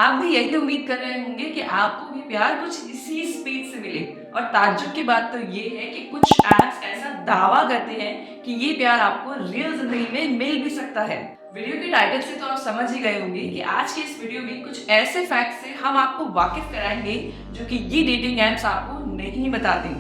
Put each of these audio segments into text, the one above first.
आप भी यही उम्मीद कर रहे होंगे कि आपको भी प्यार कुछ इसी स्पीड से मिले और ताज्जुब की बात तो ये है कि कुछ ऐप्स ऐसा दावा करते हैं कि ये प्यार आपको रियल जिंदगी में मिल भी सकता है। वीडियो के टाइटल से तो आप समझ ही गए होंगे कि आज के इस वीडियो में कुछ ऐसे फैक्ट से हम आपको वाकिफ कराएंगे जो कि ये डेटिंग ऐप्स आपको नहीं बताते।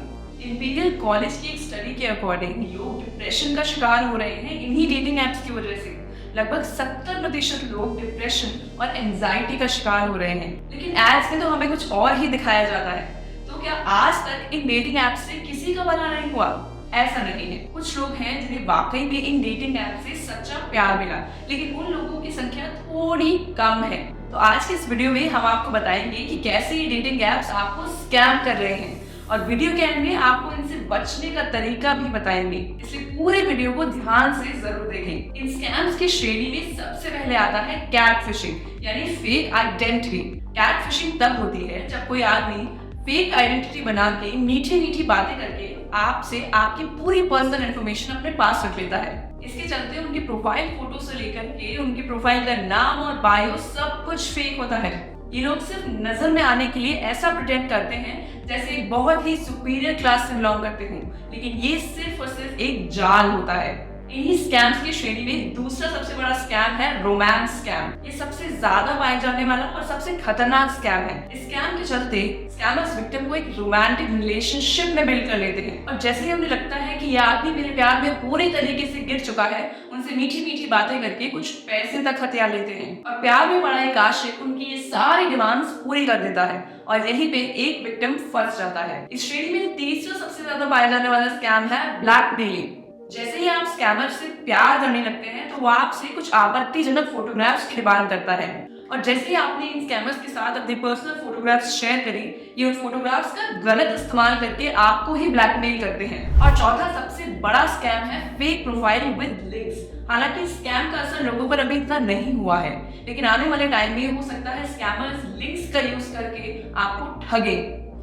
इंपीरियल कॉलेज की एक स्टडी के अकॉर्डिंग लोग डिप्रेशन का शिकार हो रहे हैं इन्हीं डेटिंग ऐप्स की वजह से। लगभग 70% लोग डिप्रेशन और एंजाइटी का शिकार हो रहे हैं, लेकिन एड्स में तो हमें कुछ और ही दिखाया जाता है। तो क्या आज तक इन डेटिंग ऐप्स से किसी का भला नहीं हुआ? ऐसा नहीं है। कुछ लोग हैं जिन्हें वाकई में इन डेटिंग ऐप से सच्चा प्यार मिला, लेकिन उन लोगों की संख्या थोड़ी कम है। तो आज के इस वीडियो में हम आपको बताएंगे कि कैसे ये डेटिंग ऐप्स आपको स्कैम कर रहे हैं और वीडियो के एंड में आपको इनसे बचने का तरीका भी बताएंगे, इसलिए पूरे वीडियो को ध्यान से जरूर देखें। इन स्कैम्स की श्रेणी में सबसे पहले आता है कैट फिशिंग यानी फेक आइडेंटिटी। कैट फिशिंग तब होती है जब कोई आदमी फेक आइडेंटिटी बना के मीठी मीठी बातें करके आपसे आपकी पूरी पर्सनल इन्फॉर्मेशन अपने पास रख लेता है। इसके चलते उनकी प्रोफाइल फोटो से लेकर के उनकी प्रोफाइल का नाम और बायो सब कुछ फेक होता है। ये लोग सिर्फ नजर में आने के लिए ऐसा प्रिटेंड करते हैं जैसे एक बहुत ही सुपीरियर क्लास से बिलोंग करते हों, लेकिन ये सिर्फ और सिर्फ एक जाल होता है। इन्हीं स्कैम्स की श्रेणी में दूसरा सबसे बड़ा स्कैम है रोमांस स्कैम। ये सबसे ज्यादा पाए जाने वाला और सबसे खतरनाक स्कैम है। इस स्कैम के चलते स्कैमर्स विक्टिम को एक रोमांटिक रिलेशनशिप में बिल्ड कर लेते हैं और जैसे ही उन्हें लगता है कि यह आदमी मेरे प्यार में पूरी तरीके से गिर चुका है, उनसे मीठी मीठी बातें करके कुछ पैसे तक हथिया लेते हैं और प्यार में पड़ा एक आशिक उनकी ये सारी डिमांड्स पूरी कर देता है और यहीं पे एक विक्टिम फंस जाता है। इस श्रेणी में तीसरा सबसे ज्यादा पाया जाने वाला स्कैम है ब्लैकमेलिंग। जैसे ही आप स्कैमर से प्यार करने लगते हैं तो वो आपसे कुछ आपत्तिजनक फोटोग्राफ्स की डिमांड करता है और जैसे ही आपने इन स्कैमर्स के साथ अपनी पर्सनल फोटोग्राफ्स शेयर करी, ये उन फोटोग्राफ्स का गलत इस्तेमाल करके आपको ही ब्लैकमेल करते हैं। और चौथा सबसे बड़ा स्कैम है फेक प्रोफाइल विद लिंक्स। हालांकि स्कैम का असर लोगों पर अभी इतना नहीं हुआ है, लेकिन आने वाले टाइम में हो सकता है स्कैमर्स लिंक्स का यूज करके आपको ठगे।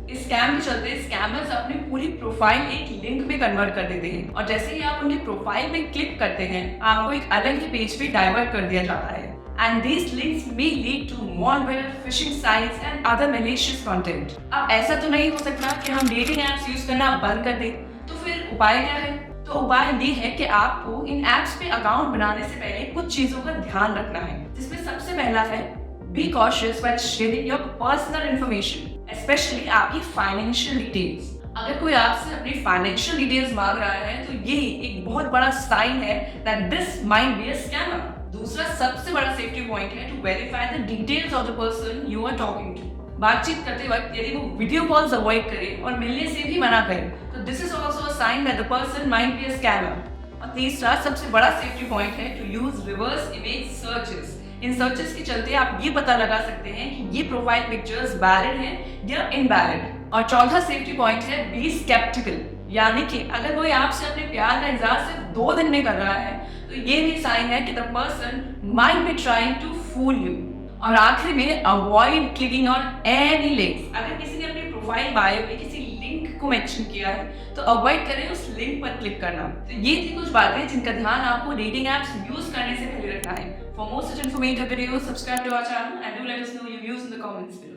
इस स्कैम के चलते स्कैमर्स अपनी पूरी प्रोफाइल एक लिंक में कन्वर्ट कर देते हैं और जैसे ही आप उनकी प्रोफाइल में क्लिक करते हैं आपको एक अलग ही पेज पे डाइवर्ट कर दिया जाता है। And these links may lead to malware, phishing sites and other malicious content. अब ऐसा तो नहीं हो सकता कि हम डेटिंग ऐप्स यूज करना बंद कर दें, तो फिर उपाय क्या है? तो उपाय ये है कि आपको इन ऐप्स पे अकाउंट बनाने से पहले कुछ चीजों का ध्यान रखना है, जिसमें सबसे पहला है be cautious while sharing your personal information, specially आपकी फाइनेंशियल डिटेल्स। अगर कोई आपसे अपनी फाइनेंशियल डिटेल्स मांग रहा है तो ये एक बहुत बड़ा साइन है that this might be a scammer. दूसरा सबसे बड़ा सेफ्टी पॉइंट है to verify the details of the person you are talking to. बातचीत करते वक्त यदि वो वीडियो कॉल्स अवॉइड करे और मिलने से भी मना करे तो this is also a sign that the person might be a scammer. और तीसरा सबसे बड़ा सेफ्टी पॉइंट है to use reverse image searches. इन सर्चेस के चलते आप ये पता लगा सकते हैं कि ये प्रोफाइल पिक्चर्स वैलिड हैं या इनवैलिड। और चौथा सेफ्टी पॉइंट है बी स्केप्टिकल, यानी कि अगर कोई आपसे अपने प्यार का इंतजार सिर्फ 2 दिन में कर रहा है तो ये भी साइन है कि the person might be trying to fool you. और आखिरी में avoid clicking on any links. अगर किसी ने अपनी प्रोफाइल बायो में किसी लिंक को मेंशन किया है तो अवॉइड करें उस लिंक पर क्लिक करना। तो ये थी कुछ बातें जिनका ध्यान आपको डेटिंग ऐप्स यूज करने से पहले रखना है। For more such informative videos, subscribe to our channel and do let us know your views in the comments below.